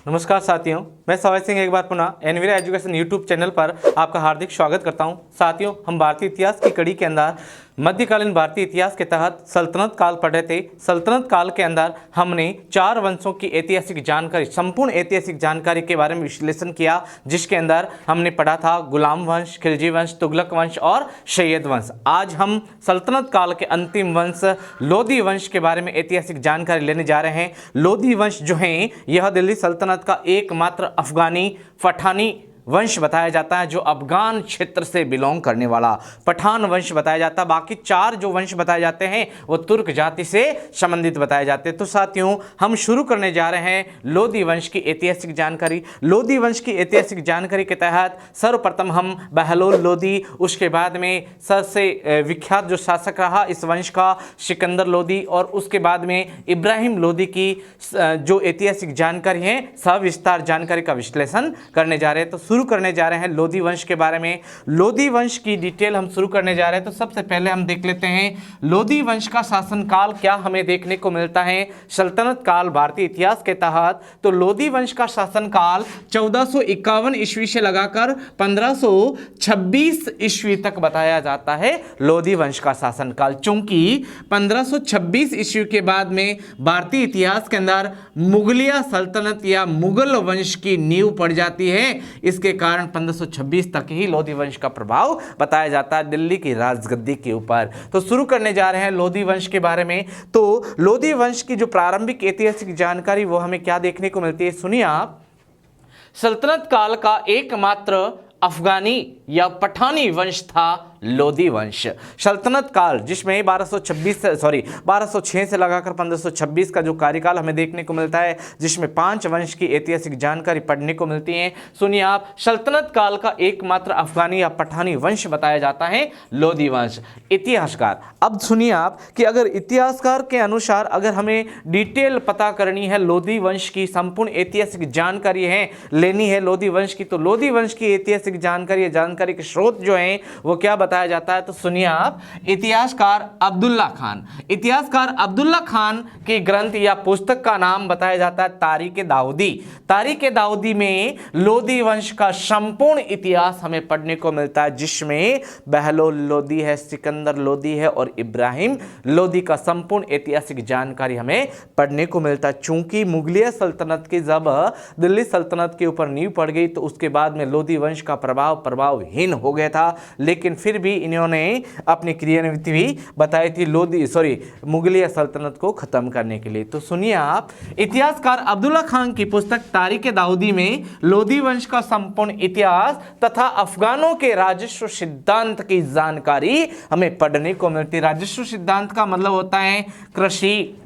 नमस्कार साथियों, मैं सवाई सिंह एक बार पुनः एनवीरा एजुकेशन यूट्यूब चैनल पर आपका हार्दिक स्वागत करता हूं। साथियों, हम भारतीय इतिहास की कड़ी के अंदर मध्यकालीन भारतीय इतिहास के तहत सल्तनत काल पढ़ रहे थे। सल्तनत काल के अंदर हमने 4 वंशों की ऐतिहासिक जानकारी, संपूर्ण ऐतिहासिक जानकारी के बारे में विश्लेषण किया, जिसके अंदर हमने पढ़ा था गुलाम वंश, खिलजी वंश, तुगलक वंश और सैयद वंश। आज हम सल्तनत काल के अंतिम वंश लोधी वंश के बारे में ऐतिहासिक जानकारी लेने जा रहे हैं। लोधी वंश जो है, यह दिल्ली सल्तनत का एकमात्र अफगानी पठानी वंश बताया जाता है, जो अफगान क्षेत्र से बिलोंग करने वाला पठान वंश बताया जाता है। बाकी 4 जो वंश बताए जाते हैं वो तुर्क जाति से संबंधित बताए जाते हैं। तो साथियों, हम शुरू करने जा रहे हैं लोधी वंश की ऐतिहासिक जानकारी। लोधी वंश की ऐतिहासिक जानकारी के तहत सर्वप्रथम हम बहलोल लोधी, उसके बाद में सबसे विख्यात जो शासक रहा इस वंश का सिकंदर लोधी, और उसके बाद में इब्राहिम लोधी की जो ऐतिहासिक जानकारी है सविस्तार जानकारी का विश्लेषण करने जा रहे हैं। तो शुरू करने जा रहे हैं लोधी वंश के बारे में। लोधी वंश की डिटेल हम शुरू करने जा रहे हैं। तो सबसे पहले हम देख लेते हैं लोधी वंश का शासनकाल क्या हमें देखने को मिलता है सल्तनत काल भारतीय इतिहास के तहत। तो लोधी वंश का शासनकाल 1451 ईस्वी से लगाकर 1526 ईस्वी तक बताया जाता है लोधी वंश का शासनकाल। चूंकि 1526 ईस्वी के बाद में भारतीय इतिहास के अंदर मुगलिया सल्तनत या मुगल वंश की नींव पड़ जाती है, इसके कारण 1526 तक ही लोधी वंश का प्रभाव बताया जाता है दिल्ली की राजगद्दी के ऊपर। तो शुरू करने जा रहे हैं लोधी वंश के बारे में। तो लोधी वंश की जो प्रारंभिक ऐतिहासिक जानकारी वो हमें क्या देखने को मिलती है, सुनिए आप। सल्तनत काल का एकमात्र अफगानी या पठानी वंश था लोधी वंश। सल्तनत काल जिसमें 1206 से लगाकर 1526 का जो कार्यकाल हमें देखने को मिलता है, जिसमें 5 वंश की ऐतिहासिक जानकारी पढ़ने को मिलती है। सुनिए आप, सल्तनत काल का एकमात्र अफगानी या पठानी वंश बताया जाता है लोधी वंश। इतिहासकार, अब सुनिए आप कि अगर इतिहासकार के अनुसार अगर हमें डिटेल पता करनी है लोधी वंश की, संपूर्ण ऐतिहासिक जानकारी है लेनी है लोधी वंश की, तो लोधी वंश की ऐतिहासिक जानकारी के स्रोत जो हैं वो क्या बताया जाता है। तो सुनिए आप, इतिहासकार अब्दुल्ला खान के ग्रंथ या पुस्तक का नाम बताया जाता है तारीख दाऊदी। तारीख दाऊदी में लोधी वंश का संपूर्ण इतिहास हमें पढ़ने को मिलता है, जिसमें बहलोल लोधी है, सिकंदर लोधी है और इब्राहिम लोधी का संपूर्ण ऐतिहासिक जानकारी हमें पढ़ने को मिलता है। चूंकि मुगलिया सल्तनत की जब दिल्ली सल्तनत के ऊपर नींव पड़ गई, तो उसके बाद में लोधी वंश का प्रभावहीन हो गया था, लेकिन फिर भी इन्होंने अपनी क्रियान्विति भी बताई थी मुगलिया सल्तनत को खत्म करने के लिए। तो सुनिए आप, इतिहासकार अब्दुल्ला खान की पुस्तक तारीख दाऊदी में लोधी वंश का संपूर्ण इतिहास तथा अफगानों के राजस्व सिद्धांत की जानकारी हमें पढ़ने को मिलती है। राजस्व सिद्धांत का मतलब होता है कृषि,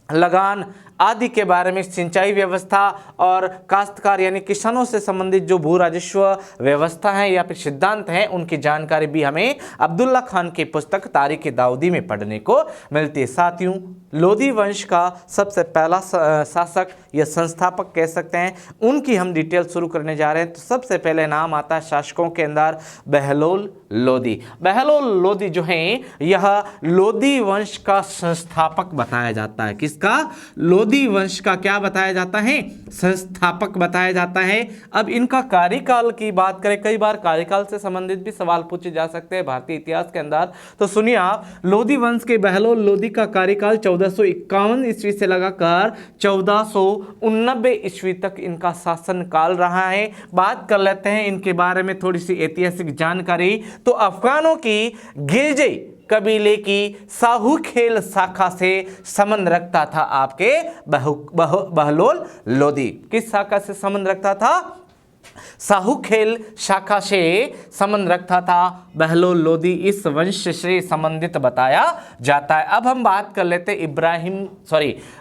लगान आदि के बारे में, सिंचाई व्यवस्था और काश्तकार यानी किसानों से संबंधित जो भू राजस्व व्यवस्था है या फिर सिद्धांत हैं, उनकी जानकारी भी हमें अब्दुल्ला खान की पुस्तक तारीख दाऊदी में पढ़ने को मिलती है। साथियों, लोधी वंश का सबसे पहला शासक या संस्थापक कह सकते हैं, उनकी हम डिटेल शुरू करने जा रहे हैं। तो सबसे पहले नाम आता है शासकों के अंदर बहलोल लोधी। बहलोल लोधी जो है यह लोधी वंश का संस्थापक बताया जाता है। किसका? लोधी वंश का क्या बताया जाता है? संस्थापक बताया जाता है। अब इनका कार्यकाल की बात करें, कई बार कार्यकाल से संबंधित भी सवाल पूछे जा सकते हैं भारतीय इतिहास के अंदर। तो सुनिए आप, लोधी वंश के बहलोल लोधी का कार्यकाल 1451 ईस्वी से लगाकर 1489 ईस्वी तक इनका शासनकाल रहा है। बात कर लेते हैं इनके बारे में थोड़ी सी ऐतिहासिक जानकारी। तो अफगानों की गिरजे कबीले की साहूखेल शाखा से संबंध रखता था आपके बहलोल लोधी। किस शाखा से संबंध रखता था? साहूखेल शाखा से संबंध रखता था बहलोल लोधी। इस वंश से संबंधित बताया जाता है। अब हम बात कर लेते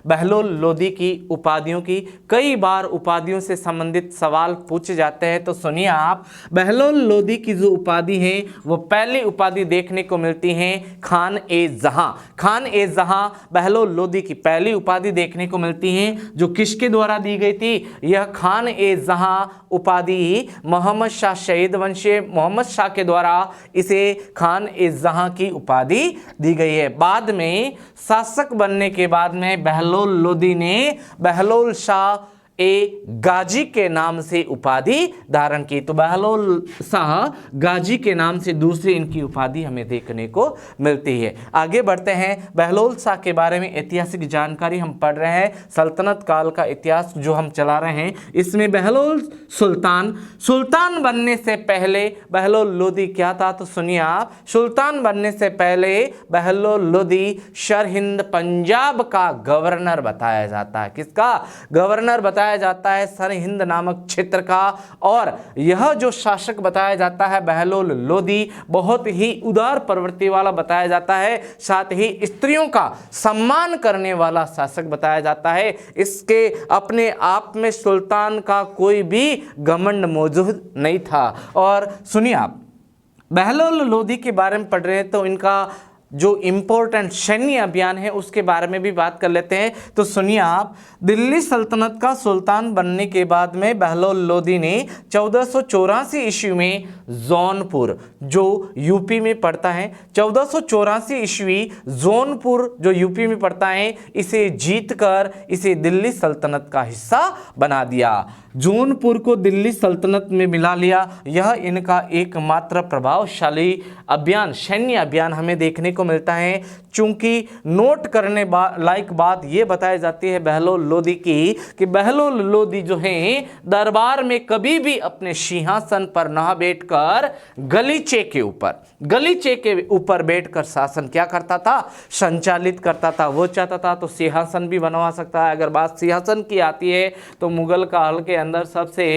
बहलोल लोधी की उपाधियों की। कई बार उपाधियों से संबंधित सवाल पूछे जाते हैं। तो सुनिए आप, बहलोल लोधी की जो उपाधि है वो पहली उपाधि देखने को मिलती है खान ए जहां। खान ए जहां बहलोल लोधी की पहली उपाधि देखने को मिलती है, जो किसके द्वारा दी गई थी? यह खान ए जहां उपाधि मोहम्मद शाह शहीद वंशी मोहम्मद शाह के द्वारा इसे खान ए जहां की उपाधि दी गई है। बाद में शासक बनने के बाद में बहलोल लोधी ने बहलोल शाह ए गाजी के नाम से उपाधि धारण की। तो बहलोल शाह गाजी के नाम से दूसरी इनकी उपाधि हमें देखने को मिलती है। आगे बढ़ते हैं, बहलोल शाह के बारे में ऐतिहासिक जानकारी हम पढ़ रहे हैं। सल्तनत काल का इतिहास जो हम चला रहे हैं, इसमें बहलोल सुल्तान बनने से पहले बहलोल लोदी क्या था, तो सुनिए आप। सुल्तान बनने से पहले बहलोल लोदी सरहिंद पंजाब का गवर्नर बताया जाता है। किसका गवर्नर बताया जाता है? सरहिंद नामक क्षेत्र का। और यह जो शासक बताया जाता है बहलोल लोदी, बहुत ही उदार प्रवृत्ति वाला बताया जाता है, साथ ही स्त्रियों का सम्मान करने वाला शासक बताया जाता है। इसके अपने आप में सुल्तान का कोई भी घमंड मौजूद नहीं था। और सुनिए आप, बहलोल लोदी के बारे में पढ़ रहे हैं तो इनका जो इम्पोर्टेंट सैन्य अभियान है उसके बारे में भी बात कर लेते हैं। तो सुनिए आप, दिल्ली सल्तनत का सुल्तान बनने के बाद में बहलोल लोदी ने 1484 ईस्वी में जौनपुर, जो यूपी में पड़ता है, 1484 ईस्वी जौनपुर जो यूपी में पड़ता है, इसे जीतकर इसे दिल्ली सल्तनत का हिस्सा बना दिया। जौनपुर को दिल्ली सल्तनत में मिला लिया। यह इनका एकमात्र प्रभावशाली अभियान, सैन्य अभियान हमें देखने को मिलता है। चूंकि नोट करने लायक बात यह बताई जाती है बहलोल लोदी की कि बहलोल लोदी जो है दरबार में कभी भी अपने सिंहासन पर न बैठकर गलीचे के ऊपर बैठकर शासन क्या करता था? संचालित करता था। वो चाहता था तो सिंहासन भी बनवा सकता है। अगर बात सिंहासन की आती है तो मुगल काल के अंदर सबसे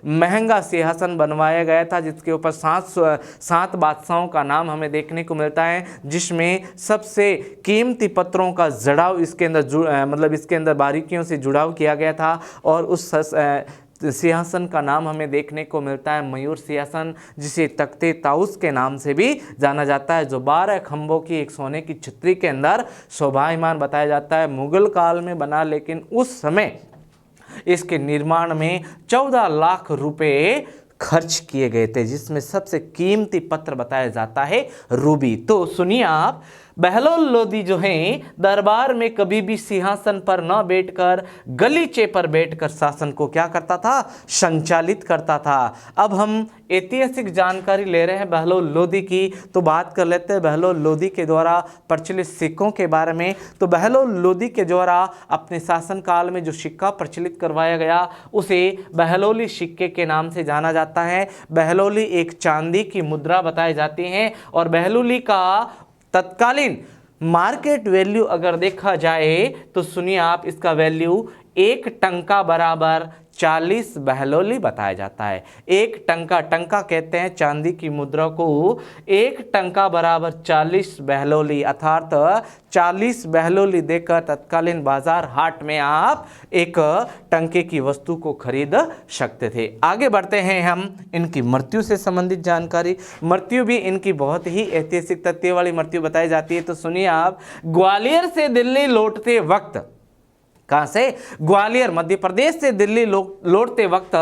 महंगा सिंहासन बनवाया गया था, जिसके ऊपर 7 बादशाहों का नाम हमें देखने को मिलता है, जिसमें सबसे कीमती पत्थरों का जड़ाव इसके अंदर इसके अंदर बारीकियों से जुड़ाव किया गया था। और उस सिंहासन का नाम हमें देखने को मिलता है मयूर सिंहासन, जिसे तख्ते ताउस के नाम से भी जाना जाता है, जो 12 खंभों की एक सोने की छतरी के अंदर शोभायमान बताया जाता है। मुगल काल में बना, लेकिन उस समय इसके निर्माण में 14 लाख रुपए खर्च किए गए थे, जिसमें सबसे कीमती पत्थर बताया जाता है रूबी। तो सुनिए आप, बहलोल लोदी जो है दरबार में कभी भी सिंहासन पर न बैठकर गलीचे पर बैठकर शासन को क्या करता था? संचालित करता था। अब हम ऐतिहासिक जानकारी ले रहे हैं बहलोल लोदी की, तो बात कर लेते हैं बहलोल लोदी के द्वारा प्रचलित सिक्कों के बारे में। तो बहलोल लोदी के द्वारा अपने शासनकाल में जो सिक्का प्रचलित करवाया गया उसे बहलोली सिक्के के नाम से जाना जाता है। बहलोली एक चांदी की मुद्रा बताई जाती है और बहलोली का तत्कालीन मार्केट वैल्यू अगर देखा जाए तो सुनिए आप, इसका वैल्यू 1 टंका बराबर 40 बहलोली बताया जाता है। 1 टंका कहते हैं चांदी की मुद्रा को, 1 टंका बराबर 40 बहलोली, अर्थात 40 बहलोली देकर तत्कालीन बाजार हाट में आप 1 टंके की वस्तु को खरीद सकते थे। आगे बढ़ते हैं हम इनकी मृत्यु से संबंधित जानकारी। मृत्यु भी इनकी बहुत ही ऐतिहासिक तथ्य वाली मृत्यु बताई जाती है। तो सुनिए आप, ग्वालियर से दिल्ली लौटते वक्त, कहाँ से? ग्वालियर मध्य प्रदेश से दिल्ली लौटते वक्त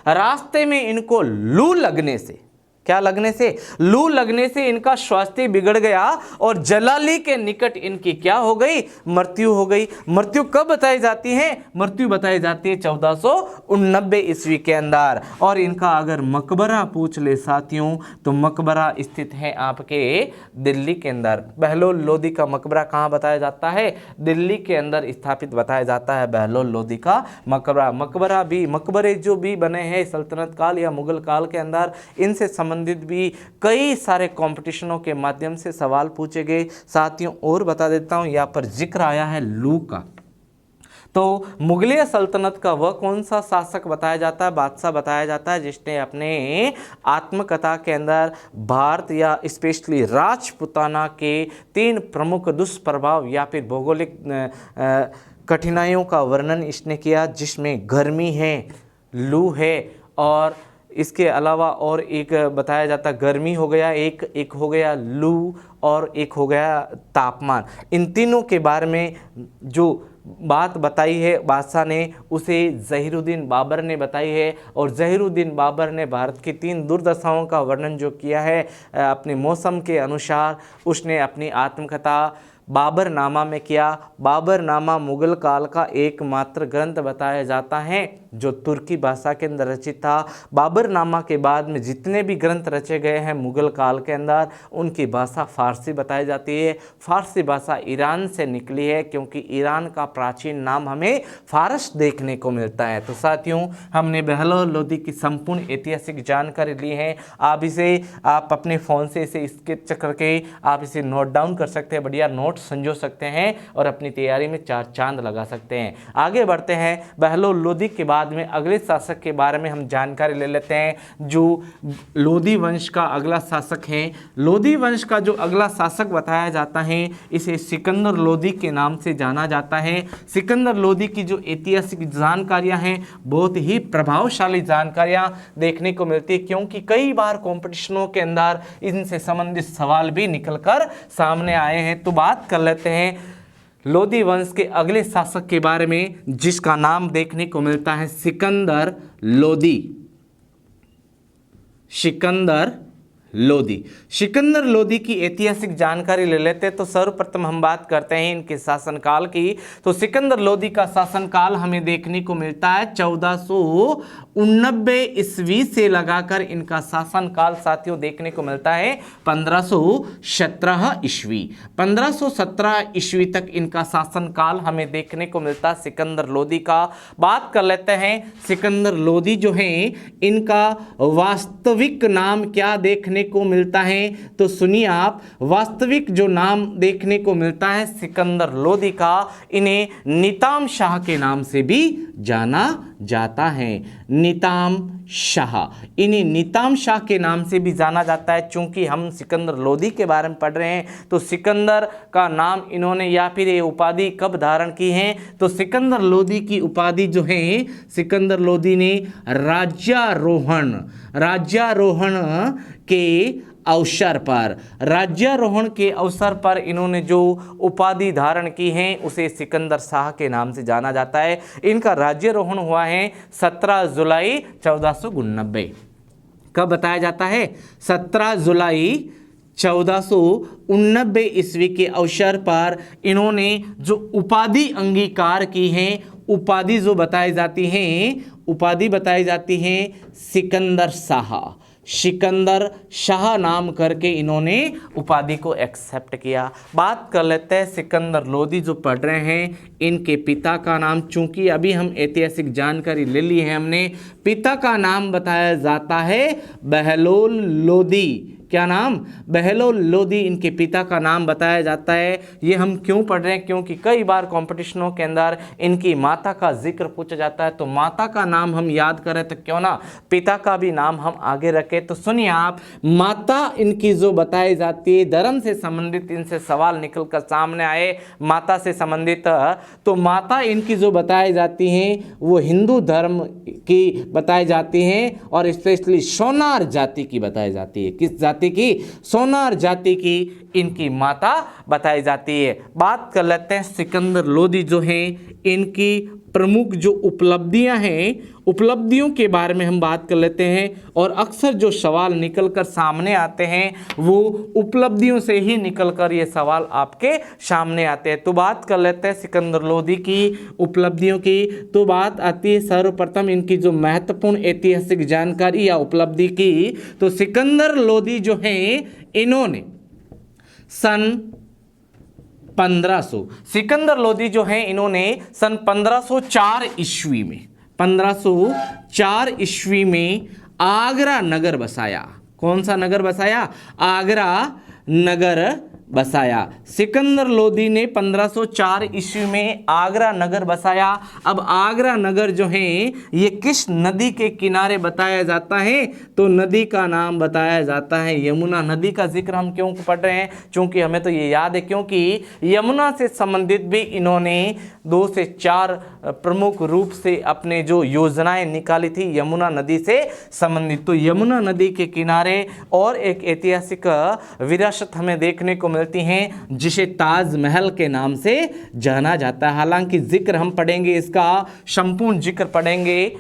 रास्ते में इनको लू लगने से, क्या लगने से? लू लगने से इनका स्वास्थ्य बिगड़ गया और जलाली के निकट इनकी क्या हो गई? मृत्यु हो गई। मृत्यु कब बताई जाती है? मृत्यु बताई जाती है 1489 ईस्वी के अंदर। और इनका अगर मकबरा पूछ ले साथियों, तो मकबरा स्थित है आपके दिल्ली के अंदर। बहलोल लोदी का मकबरा कहाँ बताया जाता है? दिल्ली के अंदर स्थापित बताया जाता है बहलोल लोदी का मकबरा। मकबरे जो भी बने हैं सल्तनत काल या मुगल काल के अंदर, इनसे संबंधित भी कई सारे कंपटीशनों के माध्यम से सवाल पूछे गए। साथियों और बता देता हूं, यहाँ पर जिक्र आया है लू का। तो मुगलिया सल्तनत का वह कौन सा शासक बताया जाता है, बादशाह बताया जाता है, जिसने अपने आत्मकथा के अंदर भारत या स्पेशली राजपुताना के 3 प्रमुख दुष्प्रभाव या फिर भौगोलिक कठिनाइयों का वर्णन इसने किया, जिसमें गर्मी है, लू है और इसके अलावा और एक बताया जाता गर्मी हो गया, एक हो गया लू और एक हो गया तापमान। इन तीनों के बारे में जो बात बताई है बादशाह ने, उसे ज़हीरुद्दीन बाबर ने बताई है। और ज़हीरुद्दीन बाबर ने भारत की 3 दुर्दशाओं का वर्णन जो किया है अपने मौसम के अनुसार, उसने अपनी आत्मकथा बाबरनामा में किया। बाबरनामा मुगल काल का एकमात्र ग्रंथ बताया जाता है जो तुर्की भाषा के अंदर रचित था। बाबरनामा के बाद में जितने भी ग्रंथ रचे गए हैं मुगल काल के अंदर, उनकी भाषा फारसी बताई जाती है। फारसी भाषा ईरान से निकली है, क्योंकि ईरान का प्राचीन नाम हमें फारस देखने को मिलता है। तो साथियों, हमने बहलोल लोदी की संपूर्ण ऐतिहासिक जानकारी ली है। आप अपने फ़ोन से इसे स्केच करके आप इसे नोट डाउन कर सकते हैं, बढ़िया नोट संजो सकते हैं और अपनी तैयारी में चार चांद लगा सकते हैं। आगे बढ़ते हैं। बहलोल लोदी के बाद में अगले शासक के बारे में हम जानकारी ले लेते हैं, जो लोदी वंश का अगला शासक है। लोदी वंश का जो अगला शासक बताया जाता है, इसे सिकंदर लोदी के नाम से जाना जाता है। सिकंदर लोदी की जो ऐतिहासिक जानकारियां हैं, बहुत ही प्रभावशाली जानकारियां देखने को मिलती है, क्योंकि कई बार कॉम्पिटिशनों के अंदर इनसे संबंधित सवाल भी निकलकर सामने आए हैं। तो बात कर लेते हैं लोदी वंश के अगले शासक के बारे में, जिसका नाम देखने को मिलता है सिकंदर लोदी। सिकंदर लोदी। सिकंदर लोदी की ऐतिहासिक जानकारी ले लेते हैं। तो सर्वप्रथम हम बात करते हैं इनके शासनकाल की। तो सिकंदर लोदी का शासनकाल हमें देखने को मिलता है 1489 ईस्वी से लगाकर इनका शासनकाल साथियों देखने को मिलता है 1517 ईस्वी। 1517 ईस्वी तक इनका शासनकाल हमें देखने को मिलता है सिकंदर लोदी का। बात कर लेते हैं सिकंदर लोदी जो है, इनका वास्तविक नाम क्या देखने को मिलता है। तो सुनिए आप, वास्तविक जो नाम देखने को मिलता है सिकंदर लोदी का, इन्हें निताम शाह के नाम से भी जाना जाता है। निताम शाह, इन्हें निताम शाह के नाम से भी जाना जाता है। चूंकि हम सिकंदर लोदी के बारे में पढ़ रहे हैं, तो सिकंदर का नाम इन्होंने या फिर ये उपाधि कब धारण की है। तो सिकंदर लोदी की उपाधि जो है, सिकंदर लोदी ने राज्यारोहण के अवसर पर इन्होंने जो उपाधि धारण की है, उसे सिकंदर शाह के नाम से जाना जाता है। इनका राज्यारोहण हुआ है 17 जुलाई 1489। कब बताया जाता है? 17 जुलाई 1489 ईस्वी के अवसर पर इन्होंने जो उपाधि अंगीकार की है, उपाधि बताई जाती है सिकंदर शाह नाम करके इन्होंने उपाधि को एक्सेप्ट किया। बात कर लेते हैं सिकंदर लोदी जो पढ़ रहे हैं, इनके पिता का नाम, चूंकि अभी हम ऐतिहासिक जानकारी ले ली है हमने, पिता का नाम बताया जाता है बहलोल लोदी। क्या नाम? बहलोल लोदी इनके पिता का नाम बताया जाता है। ये हम क्यों पढ़ रहे हैं? क्योंकि कई बार कॉम्पिटिशनों के अंदर इनकी माता का जिक्र पूछा जाता है। तो माता का नाम हम याद करें तो क्यों ना पिता का भी नाम हम आगे रखें। तो सुनिए आप, माता इनकी जो बताई जाती है, धर्म से संबंधित इनसे सवाल निकल कर सामने आए माता से संबंधित, तो माता इनकी जो बताई जाती हैं वो हिंदू धर्म की बताई जाती हैं, और स्पेशली सोनार जाति की बताई जाती है। किस जाति की? सोनार जाति की इनकी माता बताई जाती है। बात कर लेते हैं सिकंदर लोदी जो हैं, इनकी प्रमुख जो उपलब्धियां हैं, उपलब्धियों के बारे में हम बात कर लेते हैं। और अक्सर जो सवाल निकल कर सामने आते हैं, वो उपलब्धियों से ही निकल कर ये सवाल आपके सामने आते हैं। तो बात कर लेते हैं सिकंदर लोदी की उपलब्धियों की। तो बात आती है सर्वप्रथम इनकी जो महत्वपूर्ण ऐतिहासिक जानकारी या उपलब्धि की। तो सिकंदर लोदी जो हैं, इन्होंने सिकंदर लोदी जो हैं, इन्होंने सन 1504 ईस्वी में आगरा नगर बसाया। कौन सा नगर बसाया? आगरा नगर बसाया। सिकंदर लोदी ने 1504 ईस्वी में आगरा नगर बसाया। अब आगरा नगर जो है, ये किस नदी के किनारे बताया जाता है? तो नदी का नाम बताया जाता है यमुना। नदी का जिक्र हम क्यों पढ़ रहे हैं? क्योंकि हमें तो ये याद है, क्योंकि यमुना से संबंधित भी इन्होंने 2 से 4 प्रमुख रूप से अपने जो योजनाएं निकाली थी यमुना नदी से संबंधित। तो यमुना नदी के किनारे और एक ऐतिहासिक विरासत हमें देखने को मिलती हैं, जिसे ताजमहल के नाम से जाना जाता है। हालांकि जिक्र हम पढ़ेंगे, इसका संपूर्ण जिक्र पढ़ेंगे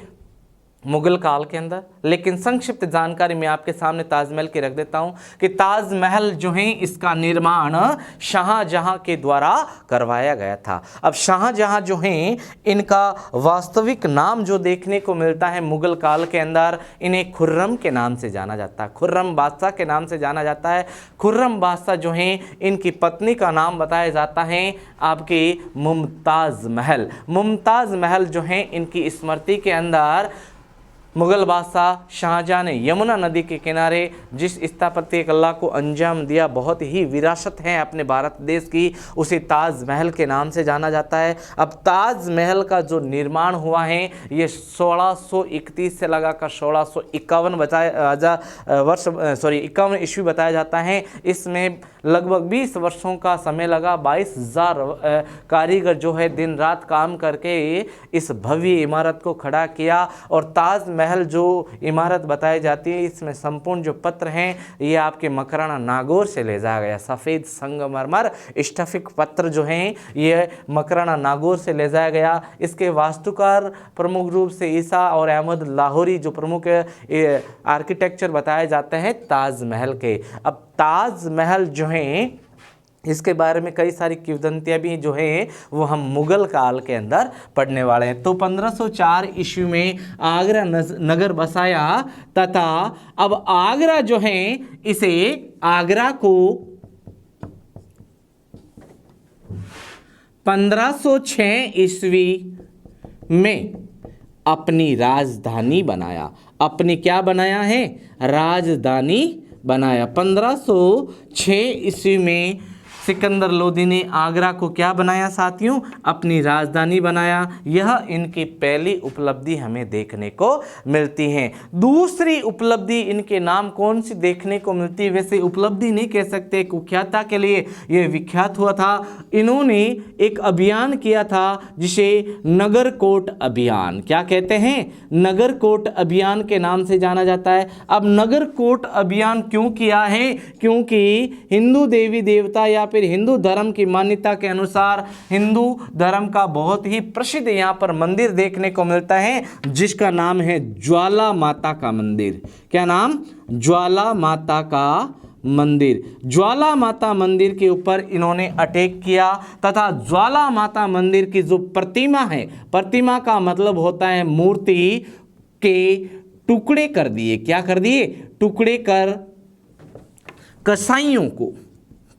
मुगल काल के अंदर। लेकिन संक्षिप्त जानकारी मैं आपके सामने ताजमहल की रख देता हूं कि ताजमहल जो है इसका निर्माण शाहजहां के द्वारा करवाया गया था। अब शाहजहां जो हैं इनका वास्तविक नाम जो देखने को मिलता है मुगल काल के अंदर, इन्हें खुर्रम के नाम से जाना जाता है, खुर्रम बादशाह के नाम से जाना जाता है। खुर्रम बादशाह जो हैं इनकी पत्नी का नाम बताया जाता है आपकी मुमताज़ महल। मुमताज़ महल जो हैं इनकी स्मृति के अंदर मुगल बादशाह शाहजहां ने यमुना नदी के किनारे जिस स्थापत्य कला को अंजाम दिया, बहुत ही विरासत है अपने भारत देश की, उसे ताजमहल के नाम से जाना जाता है। अब ताजमहल का जो निर्माण हुआ है ये 1631 से लगाकर 1651 51 ईस्वी बताया जाता है। इसमें लगभग 20 वर्षों का समय लगा। 22,000 कारीगर जो है दिन रात काम करके इस भव्य इमारत को खड़ा किया। और ताजमहल जो इमारत बताई जाती है इसमें संपूर्ण जो पत्र हैं ये आपके मकराना नागौर से ले जाया गया। सफ़ेद संगमरमर स्टफिक पत्र जो हैं ये मकराना नागौर से ले जाया गया। इसके वास्तुकार प्रमुख रूप से ईसा और अहमद लाहौरी जो प्रमुख आर्किटेक्चर बताए जाते हैं ताजमहल के। अब ताजमहल जो हैं इसके बारे में कई सारी किंवदंतियाँ भी जो हैं वो हम मुगल काल के अंदर पढ़ने वाले हैं। तो 1504 ईस्वी में आगरा नगर बसाया तथा अब आगरा जो है इसे आगरा को 1506 ईस्वी में अपनी राजधानी बनाया। अपनी क्या बनाया है? राजधानी बनाया। 1506 ईस्वी में सिकंदर लोदी ने आगरा को क्या बनाया साथियों? अपनी राजधानी बनाया। यह इनकी पहली उपलब्धि हमें देखने को मिलती है। दूसरी उपलब्धि इनके नाम कौन सी देखने को मिलती है? वैसे उपलब्धि नहीं कह सकते, कुख्याता के लिए यह विख्यात हुआ था। इन्होंने एक अभियान किया था जिसे नगरकोट अभियान, क्या कहते हैं? नगरकोट अभियान के नाम से जाना जाता है। अब नगरकोट अभियान क्यों किया है? क्योंकि हिंदू देवी देवता या फिर हिंदू धर्म की मान्यता के अनुसार हिंदू धर्म का बहुत ही प्रसिद्ध यहाँ पर मंदिर देखने को मिलता है जिसका नाम है ज्वाला माता का मंदिर। क्या नाम? ज्वाला माता का मंदिर। ज्वाला माता मंदिर के ऊपर इन्होंने अटैक किया तथा ज्वाला माता मंदिर की जो प्रतिमा है, प्रतिमा का मतलब होता है मूर्ति के टुकड़े कर दिए। क्या कर दिए? टुकड़े कर कसाईयों को,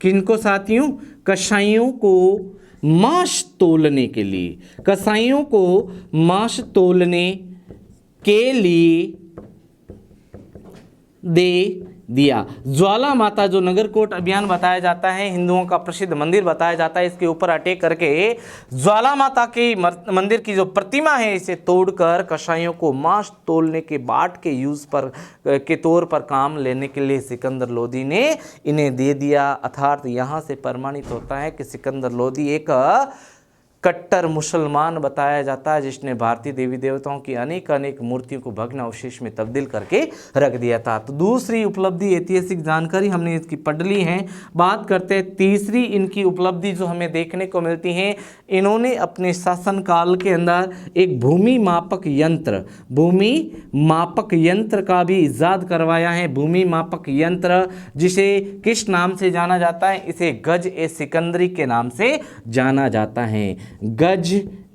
किनको साथियों? कसाईयों को मांस तोलने के लिए, कसाईयों को मांस तोलने के लिए दे दिया। ज्वाला माता जो नगरकोट अभियान बताया जाता है, हिंदुओं का प्रसिद्ध मंदिर बताया जाता है, इसके ऊपर अटैक करके ज्वाला माता के मंदिर की जो प्रतिमा है इसे तोड़कर कसाईयों को मांस तोलने के बाट के यूज पर के तौर पर काम लेने के लिए सिकंदर लोदी ने इन्हें दे दिया। अर्थात यहाँ से प्रमाणित होता है कि सिकंदर लोदी एक कट्टर मुसलमान बताया जाता है जिसने भारतीय देवी देवताओं की अनेक मूर्तियों को भग्न अवशेष में तब्दील करके रख दिया था। तो दूसरी उपलब्धि ऐतिहासिक जानकारी हमने इसकी पढ़ ली है। बात करते हैं तीसरी इनकी उपलब्धि जो हमें देखने को मिलती है। इन्होंने अपने शासनकाल के अंदर एक भूमि मापक यंत्र का भी इजाद करवाया है। भूमि मापक यंत्र जिसे किस नाम से जाना जाता है? इसे गज ए सिकंदरी के नाम से जाना जाता है। गज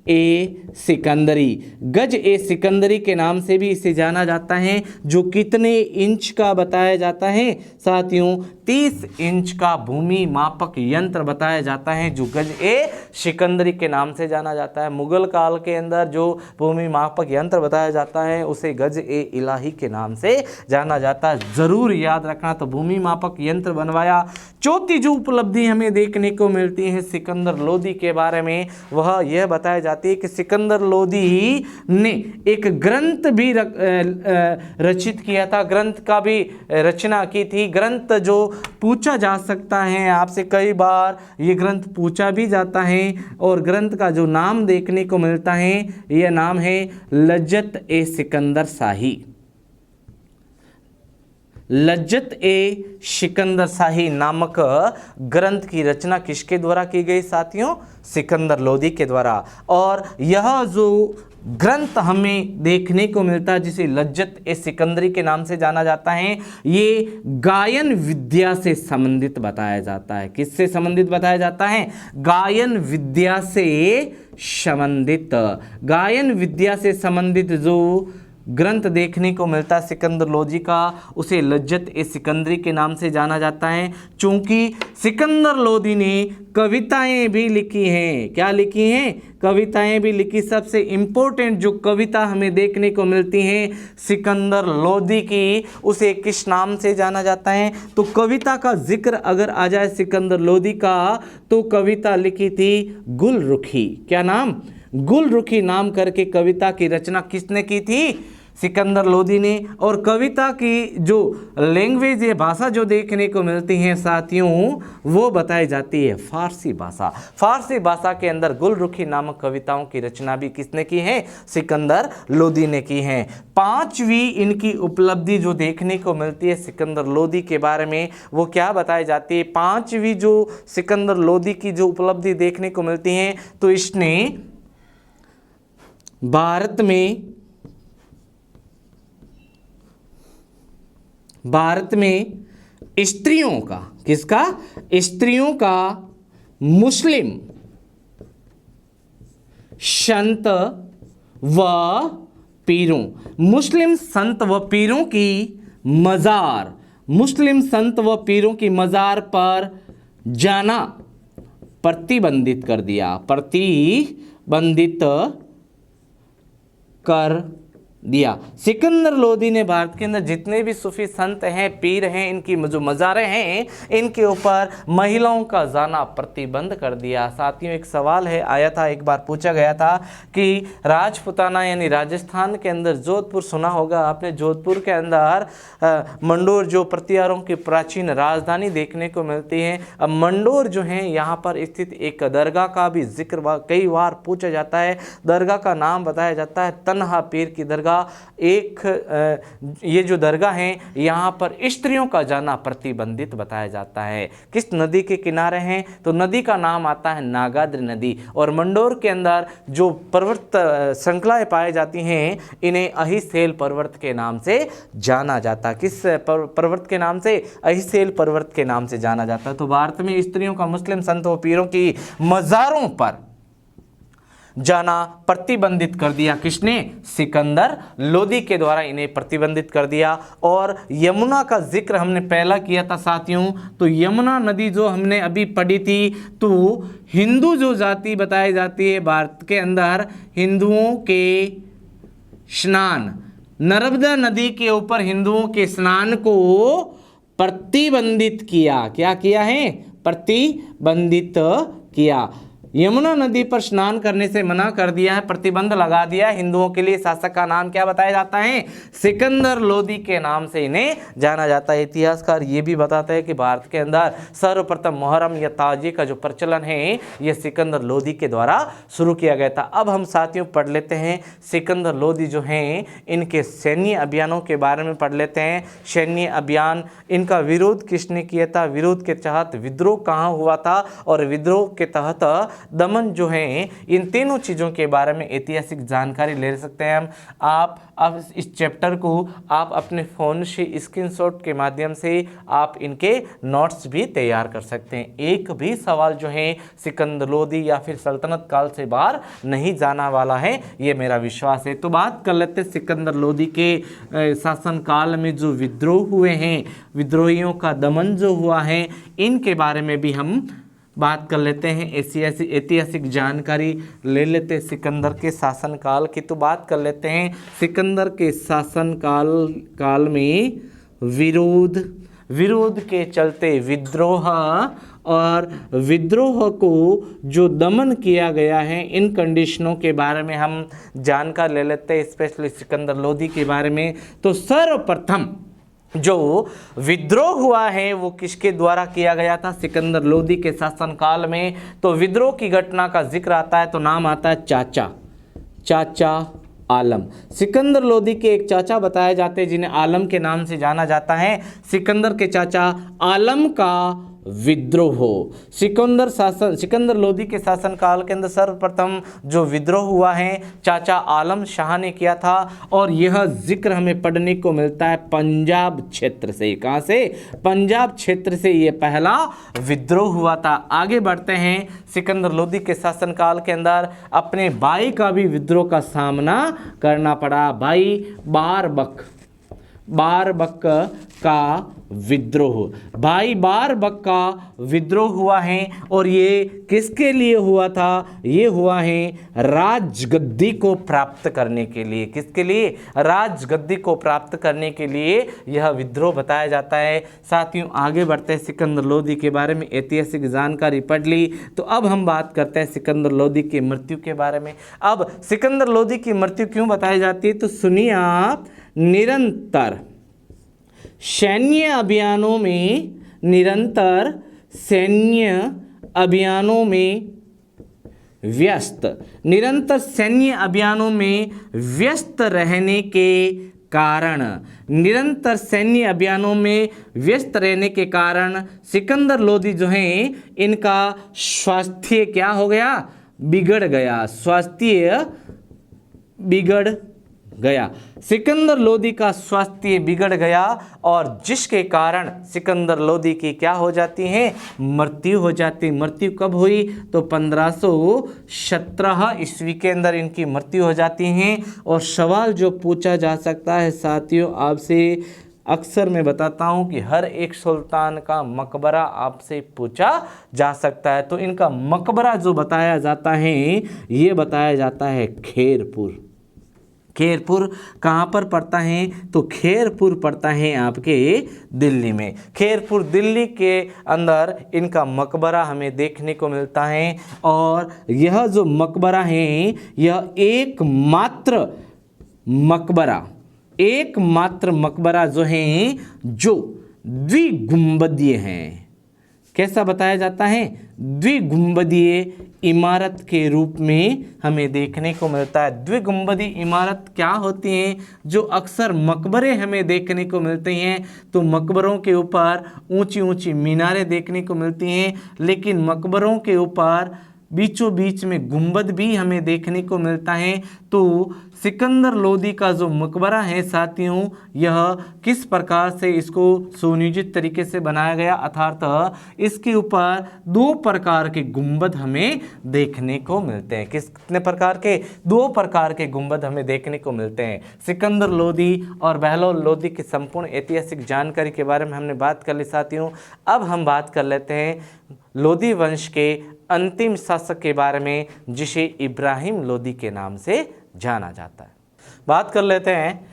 ए सिकंदरी, गज ए सिकंदरी के नाम से भी इसे जाना जाता है, जो कितने इंच का बताया जाता है साथियों? 30 इंच का भूमि मापक यंत्र बताया जाता है जो गज ए सिकंदरी के नाम से जाना जाता है। मुगल काल के अंदर जो भूमि मापक यंत्र बताया जाता है उसे गज ए इलाही के नाम से जाना जाता है। जरूर याद रखना। तो भूमि मापक यंत्र बनवाया। चौथी जो उपलब्धि हमें देखने को मिलती है सिकंदर लोदी के बारे में, वह यह बताया जाती है कि सिकंदर लोदी ने एक ग्रंथ भी रचित किया था, ग्रंथ का भी रचना की थी। ग्रंथ जो पूछा जा सकता है आपसे, कई बार ये ग्रंथ पूछा भी जाता है और ग्रंथ का जो नाम देखने को मिलता है यह नाम है लज्जत ए सिकंदर शाही। लज्जत ए सिकंदर शाही नामक ग्रंथ की रचना किसके द्वारा की गई साथियों? सिकंदर लोदी के द्वारा। और यह जो ग्रंथ हमें देखने को मिलता है जिसे लज्जत ए सिकंदरी के नाम से जाना जाता है, ये गायन विद्या से संबंधित बताया जाता है। किससे संबंधित बताया जाता है? गायन विद्या से संबंधित। गायन विद्या से संबंधित जो ग्रंथ देखने को मिलता है सिकंदर लोदी का, उसे लज्जत ए सिकंदरी के नाम से जाना जाता है। चूंकि सिकंदर लोदी ने कविताएं भी लिखी हैं। क्या लिखी हैं? कविताएं भी लिखी। सबसे इम्पोर्टेंट जो कविता हमें देखने को मिलती हैं सिकंदर लोदी की, उसे किस नाम से जाना जाता है? तो कविता का जिक्र अगर आ जाए सिकंदर लोदी का, तो कविता लिखी थी गुलरुखी। क्या नाम? गुलरुखी नाम करके कविता की रचना किसने की थी? सिकंदर लोदी ने। और कविता की जो लैंग्वेज है, भाषा जो देखने को मिलती है साथियों, वो बताई जाती है फारसी भाषा। फारसी भाषा के अंदर गुलरुखी नामक कविताओं की रचना भी किसने की है? सिकंदर लोदी ने की है। पांचवी इनकी उपलब्धि जो देखने को मिलती है सिकंदर लोदी के बारे में, वो क्या बताई जाती है? पांचवी जो सिकंदर लोदी की जो उपलब्धि देखने को मिलती है, तो इसने भारत में स्त्रियों का, किसका? स्त्रियों का मुस्लिम संत व पीरों, मुस्लिम संत व पीरों की मज़ार, मुस्लिम संत व पीरों की मज़ार पर जाना प्रतिबंधित कर दिया। प्रतिबंधित कर दिया। सिकंदर लोदी ने भारत के अंदर जितने भी सूफी संत हैं, पीर हैं, इनकी जो मज़ारें हैं, इनके ऊपर महिलाओं का जाना प्रतिबंध कर दिया। साथियों, एक सवाल है, आया था, एक बार पूछा गया था कि राजपुताना यानी राजस्थान के अंदर जोधपुर सुना होगा आपने, जोधपुर के अंदर मंडोर जो प्रतिहारों की प्राचीन राजधानी देखने को मिलती है। अब मंडोर जो है, यहाँ पर स्थित एक दरगाह का भी जिक्र कई बार पूछा जाता है। दरगाह का नाम बताया जाता है तन्हा पीर की दरगाह। एक ये जो दरगाह है, यहाँ पर स्त्रियों का जाना प्रतिबंधित बताया जाता है। किस नदी के किनारे हैं? तो नदी का नाम आता है नागाद्री नदी। और मंडोर के अंदर जो पर्वत श्रृंखलाएं पाई जाती हैं, इन्हें अहिसेल पर्वत के नाम से जाना जाता है। किस पर्वत के नाम से? अहिसेल पर्वत के नाम से जाना जाता है। तो भारत में स्त्रियों का मुस्लिम संतों पीरों की मज़ारों पर जाना प्रतिबंधित कर दिया। किसने? सिकंदर लोदी के द्वारा इन्हें प्रतिबंधित कर दिया। और यमुना का जिक्र हमने पहला किया था साथियों, तो यमुना नदी जो हमने अभी पढ़ी थी, तो हिंदू जो जाति बताई जाती है भारत के अंदर, हिंदुओं के स्नान, नर्मदा नदी के ऊपर हिंदुओं के स्नान को प्रतिबंधित किया। क्या किया है? प्रतिबंधित किया। यमुना नदी पर स्नान करने से मना कर दिया है, प्रतिबंध लगा दिया है हिंदुओं के लिए। शासक का नाम क्या बताया जाता है? सिकंदर लोदी के नाम से इन्हें जाना जाता है। इतिहासकार ये भी बताते हैं कि भारत के अंदर सर्वप्रथम मुहर्रम या ताजिए का जो प्रचलन है, ये सिकंदर लोदी के द्वारा शुरू किया गया था। अब हम साथियों पढ़ लेते हैं सिकंदर लोदी जो हैं, इनके सैन्य अभियानों के बारे में पढ़ लेते हैं। सैन्य अभियान, इनका विरोध किसने किया था? विरोध के तहत विद्रोह कहाँ हुआ था? और विद्रोह के तहत दमन जो है, इन तीनों चीज़ों के बारे में ऐतिहासिक जानकारी ले सकते हैं हम। आप अब इस चैप्टर को आप अपने फ़ोन से स्क्रीनशॉट के माध्यम से आप इनके नोट्स भी तैयार कर सकते हैं। एक भी सवाल जो है सिकंदर लोदी या फिर सल्तनत काल से बाहर नहीं जाना वाला है, ये मेरा विश्वास है। तो बात कर लेते हैं सिकंदर लोदी के शासनकाल में जो विद्रोह हुए हैं, विद्रोहियों का दमन जो हुआ है, इनके बारे में भी हम बात कर लेते हैं। ऐतिहासिक जानकारी ले लेते हैं सिकंदर के शासनकाल की। तो बात कर लेते हैं सिकंदर के शासनकाल में विरोध के चलते विद्रोह और विद्रोह को जो दमन किया गया है, इन कंडीशनों के बारे में हम जानकारी ले लेते हैं, स्पेशली सिकंदर लोदी के बारे में। तो सर्वप्रथम जो विद्रोह हुआ है वो किसके द्वारा किया गया था? सिकंदर लोदी के शासनकाल में। तो विद्रोह की घटना का जिक्र आता है तो नाम आता है चाचा आलम। सिकंदर लोदी के एक चाचा बताए जाते हैं जिन्हें आलम के नाम से जाना जाता है। सिकंदर के चाचा आलम का विद्रोह। सिकंदर लोदी के शासनकाल के अंदर सर्वप्रथम जो विद्रोह हुआ है चाचा आलम शाह ने किया था, और यह जिक्र हमें पढ़ने को मिलता है पंजाब क्षेत्र से। कहाँ से? पंजाब क्षेत्र से ये पहला विद्रोह हुआ था। आगे बढ़ते हैं। सिकंदर लोदी के शासनकाल के अंदर अपने भाई का भी विद्रोह का सामना करना पड़ा। भाई बारबक का विद्रोह, भाई बारबक का विद्रोह हुआ है, और ये किसके लिए हुआ था? ये हुआ है राजगद्दी को प्राप्त करने के लिए। किसके लिए? राजगद्दी को प्राप्त करने के लिए यह विद्रोह बताया जाता है। साथियों आगे बढ़ते हैं। सिकंदर लोदी के बारे में ऐतिहासिक जानकारी पढ़ ली, तो अब हम बात करते हैं सिकंदर लोदी की मृत्यु के बारे में। अब सिकंदर लोदी की मृत्यु क्यों बताई जाती है, तो सुनिए आप। निरंतर सैन्य अभियानों में व्यस्त, निरंतर सैन्य अभियानों में व्यस्त रहने के कारण, निरंतर सैन्य अभियानों में व्यस्त रहने के कारण सिकंदर लोदी जो हैं इनका स्वास्थ्य क्या हो गया? बिगड़ गया। स्वास्थ्य बिगड़ गया। सिकंदर लोदी का स्वास्थ्य बिगड़ गया, और जिसके कारण सिकंदर लोदी की क्या हो जाती है? मृत्यु हो जाती। मृत्यु कब हुई? तो 1517 ईस्वी के अंदर इनकी मृत्यु हो जाती है। और सवाल जो पूछा जा सकता है साथियों आपसे, अक्सर मैं बताता हूं कि हर एक सुल्तान का मकबरा आपसे पूछा जा सकता है। तो इनका मकबरा जो बताया जाता है ये बताया जाता है खेरपुर। खेरपुर कहाँ पर पड़ता है? तो खेरपुर पड़ता है आपके दिल्ली में। खेरपुर दिल्ली के अंदर इनका मकबरा हमें देखने को मिलता है, और यह जो मकबरा है यह एकमात्र मकबरा जो है जो द्विगुंबदीय है। कैसा बताया जाता है? द्विगुंबदीय इमारत के रूप में हमें देखने को मिलता है। द्विगुंबदी इमारत क्या होती हैं? जो अक्सर मकबरे हमें देखने को मिलते हैं, तो मकबरों के ऊपर ऊंची ऊंची मीनारें देखने को मिलती हैं, लेकिन मकबरों के ऊपर बीचों बीच में गुंबद भी हमें देखने को मिलता है। तो सिकंदर लोदी का जो मकबरा है साथियों, यह किस प्रकार से इसको सुनियोजित तरीके से बनाया गया, अर्थात इसके ऊपर 2 प्रकार के गुंबद हमें देखने को मिलते हैं। कितने प्रकार के? 2 प्रकार के गुंबद हमें देखने को मिलते हैं। सिकंदर लोदी और बहलोल लोदी की संपूर्ण ऐतिहासिक जानकारी के बारे में हमने बात कर ली साथियों। अब हम बात कर लेते हैं लोदी वंश के अंतिम शासक के बारे में, जिसे इब्राहिम लोदी के नाम से जाना जाता है। बात कर लेते हैं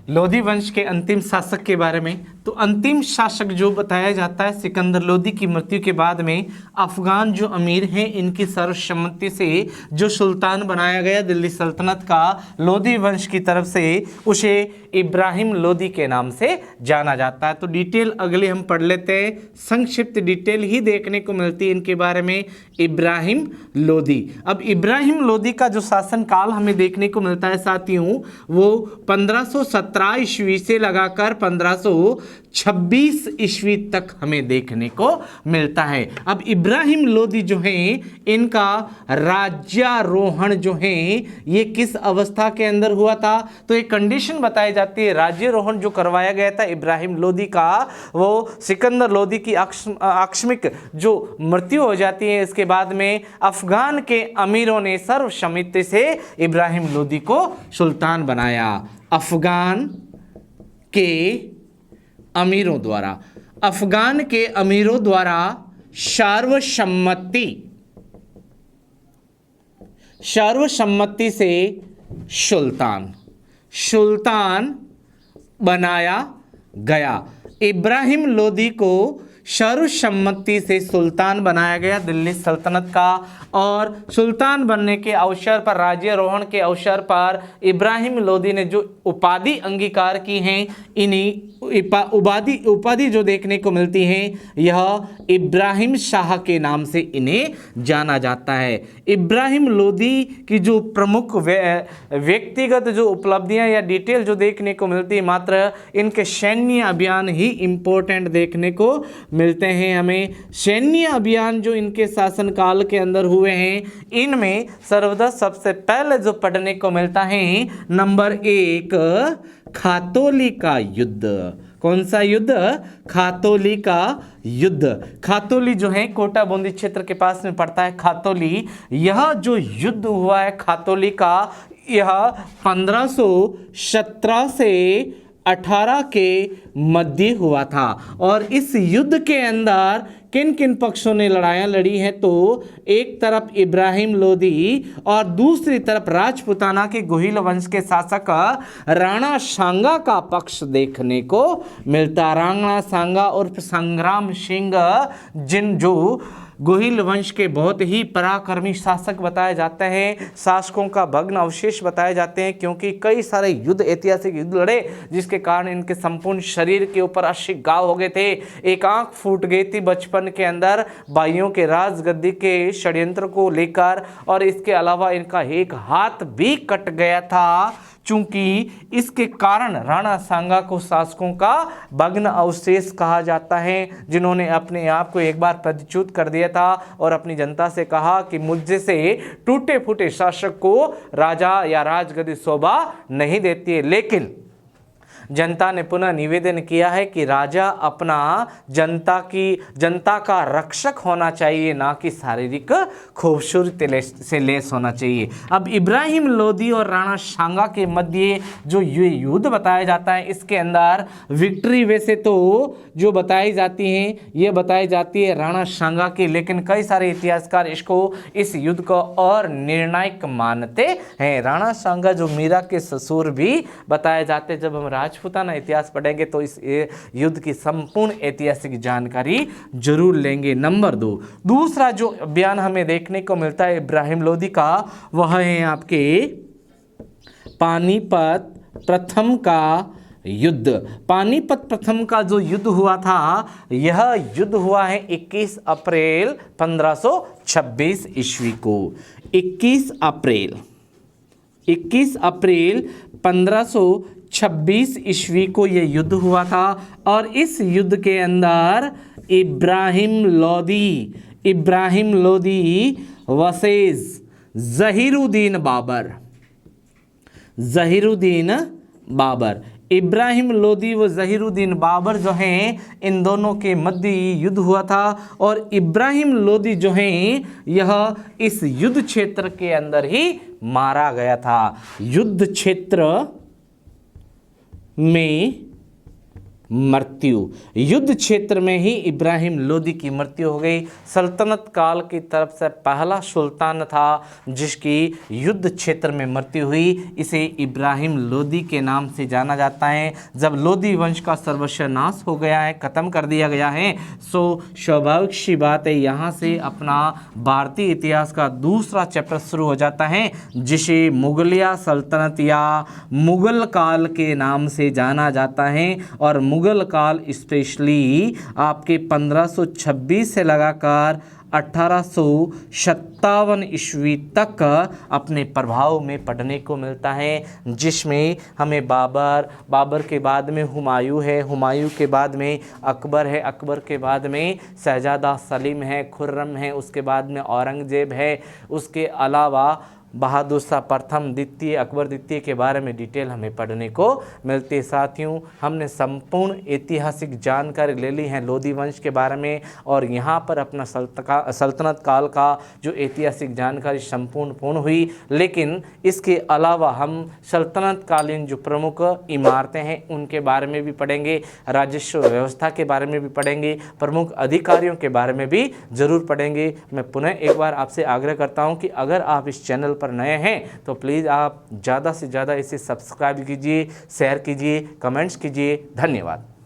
लोदी वंश के अंतिम शासक के बारे में। तो अंतिम शासक जो बताया जाता है सिकंदर लोदी की मृत्यु के बाद में, अफगान जो अमीर हैं इनकी सर्वसम्मति से जो सुल्तान बनाया गया दिल्ली सल्तनत का लोदी वंश की तरफ से, उसे इब्राहिम लोदी के नाम से जाना जाता है। तो डिटेल अगले हम पढ़ लेते हैं, संक्षिप्त डिटेल ही देखने को मिलती है इनके बारे में। इब्राहिम लोदी, अब इब्राहिम लोदी का जो शासनकाल हमें देखने को मिलता है साथियों, वो 1517 ईस्वी से लगाकर 1526 ईस्वी तक हमें देखने को मिलता है। अब इब्राहिम लोदी जो हैं इनका राज्यारोहण जो है ये किस अवस्था के अंदर हुआ था? तो एक कंडीशन बताई जाती है, राज्यारोहण जो करवाया गया था इब्राहिम लोदी का, वो सिकंदर लोदी की आकस्मिक जो मृत्यु हो जाती है, इसके बाद में अफगान के अमीरों ने सर्वसम्मति से इब्राहिम लोदी को सुल्तान बनाया। अफगान के अमीरों द्वारा सर्वसम्मति से सुल्तान बनाया गया। इब्राहिम लोदी को सर्वसम्मति से सुल्तान बनाया गया दिल्ली सल्तनत का, और सुल्तान बनने के अवसर पर, राज्यारोहण के अवसर पर इब्राहिम लोदी ने जो उपाधि अंगीकार की हैं, इन्हीं उपाधि जो देखने को मिलती हैं, यह इब्राहिम शाह के नाम से इन्हें जाना जाता है। इब्राहिम लोदी की जो प्रमुख व्यक्तिगत जो उपलब्धियां या डिटेल जो देखने को मिलती है, मात्र इनके सैन्य अभियान ही इम्पोर्टेंट देखने को मिलते हैं हमें। सैन्य अभियान जो इनके शासनकाल के अंदर हुए हैं, इनमें सर्वदा सबसे पहले जो पढ़ने को मिलता है नंबर 1 खातौली का युद्ध। कौन सा युद्ध? खातौली का युद्ध। खातौली जो है कोटा बूंदी क्षेत्र के पास में पड़ता है खातौली। यह जो युद्ध हुआ है खातौली का, यह 1517 से 18 के मध्य हुआ था। और इस युद्ध के अंदर किन किन पक्षों ने लड़ाइयाँ लड़ी हैं? तो एक तरफ इब्राहिम लोदी और दूसरी तरफ राजपूताना के गोहिल वंश के शासक राणा सांगा का पक्ष देखने को मिलता। राणा सांगा उर्फ संग्राम सिंह, जो गोहिल वंश के बहुत ही पराक्रमी शासक बताए जाते हैं, शासकों का भग्न अवशेष बताए जाते हैं, क्योंकि कई सारे युद्ध, ऐतिहासिक युद्ध लड़े जिसके कारण इनके संपूर्ण शरीर के ऊपर 80 घाव हो गए थे। एक आंख फूट गई थी बचपन के अंदर भाइयों के राजगद्दी के षड्यंत्र को लेकर, और इसके अलावा इनका एक हाथ भी कट गया था, चूंकि इसके कारण राणा सांगा को शासकों का भग्न अवशेष कहा जाता है, जिन्होंने अपने आप को एक बार प्रतिच्युत कर दिया था और अपनी जनता से कहा कि मुझसे से टूटे फूटे शासक को राजा या राजगद्दी शोभा नहीं देती है। लेकिन जनता ने पुनः निवेदन किया है कि राजा अपना जनता का रक्षक होना चाहिए, ना कि शारीरिक खूबसूरती से लेस होना चाहिए। अब इब्राहिम लोदी और राणा सांगा के मध्य जो ये युद्ध बताया जाता है, इसके अंदर विक्ट्री वैसे तो जो बताई जाती है, ये बताई जाती है राणा सांगा की, लेकिन कई सारे इतिहासकार इस युद्ध को और निर्णायक मानते हैं। राणा सांगा जो मीरा के ससुर भी बताए जाते हैं। जब हम राजपूताना इतिहास पढ़ेंगे तो इस युद्ध की संपूर्ण ऐतिहासिक जानकारी जरूर लेंगे। नंबर 2, दूसरा जो बयान हमें देखने को मिलता है इब्राहिम लोदी का, वह है आपके पानीपत प्रथम का युद्ध। पानीपत प्रथम का जो युद्ध हुआ था, यह युद्ध हुआ है 21 अप्रैल 1526 ईस्वी को। 21 अप्रैल 1526 ईस्वी को यह युद्ध हुआ था। और इस युद्ध के अंदर इब्राहिम लोदी वर्सेस जहीरुद्दीन बाबर। इब्राहिम लोदी व जहीरुद्दीन बाबर जो हैं, इन दोनों के मध्य युद्ध हुआ था। और इब्राहिम लोदी जो हैं, यह इस युद्ध क्षेत्र के अंदर ही मारा गया था। युद्ध क्षेत्र में युद्ध क्षेत्र में ही इब्राहिम लोदी की मृत्यु हो गई। सल्तनत काल की तरफ से पहला सुल्तान था जिसकी युद्ध क्षेत्र में मृत्यु हुई। इसे इब्राहिम लोदी के नाम से जाना जाता है। जब लोदी वंश का सर्वस्व नाश हो गया है, ख़त्म कर दिया गया है, सो स्वाभाविक सी बात है यहाँ से अपना भारतीय इतिहास का दूसरा चैप्टर शुरू हो जाता है, जिसे मुगलिया सल्तनत या मुगल काल के नाम से जाना जाता है। और मुगल काल स्पेशली आपके 1526 से लगाकर 1857 ईस्वी तक अपने प्रभाव में पढ़ने को मिलता है, जिसमें हमें बाबर के बाद में हुमायूं है, हुमायूं के बाद में अकबर है, अकबर के बाद में शहजादा सलीम है, खुर्रम है, उसके बाद में औरंगजेब है, उसके अलावा बहादुर शाह प्रथम, द्वितीय, अकबर द्वितीय के बारे में डिटेल हमें पढ़ने को मिलती है। साथियों, हमने संपूर्ण ऐतिहासिक जानकारी ले ली है लोदी वंश के बारे में, और यहाँ पर अपना सल्तनत काल का जो ऐतिहासिक जानकारी संपूर्ण पूर्ण हुई। लेकिन इसके अलावा हम सल्तनत कालीन जो प्रमुख इमारतें हैं उनके बारे में भी पढ़ेंगे, राजस्व व्यवस्था के बारे में भी पढ़ेंगे, प्रमुख अधिकारियों के बारे में भी जरूर पढ़ेंगे। मैं पुनः एक बार आपसे आग्रह करता हूँ कि अगर आप इस चैनल पर नए हैं तो प्लीज़ आप ज़्यादा से ज़्यादा इसे सब्सक्राइब कीजिए, शेयर कीजिए, कमेंट्स कीजिए। धन्यवाद।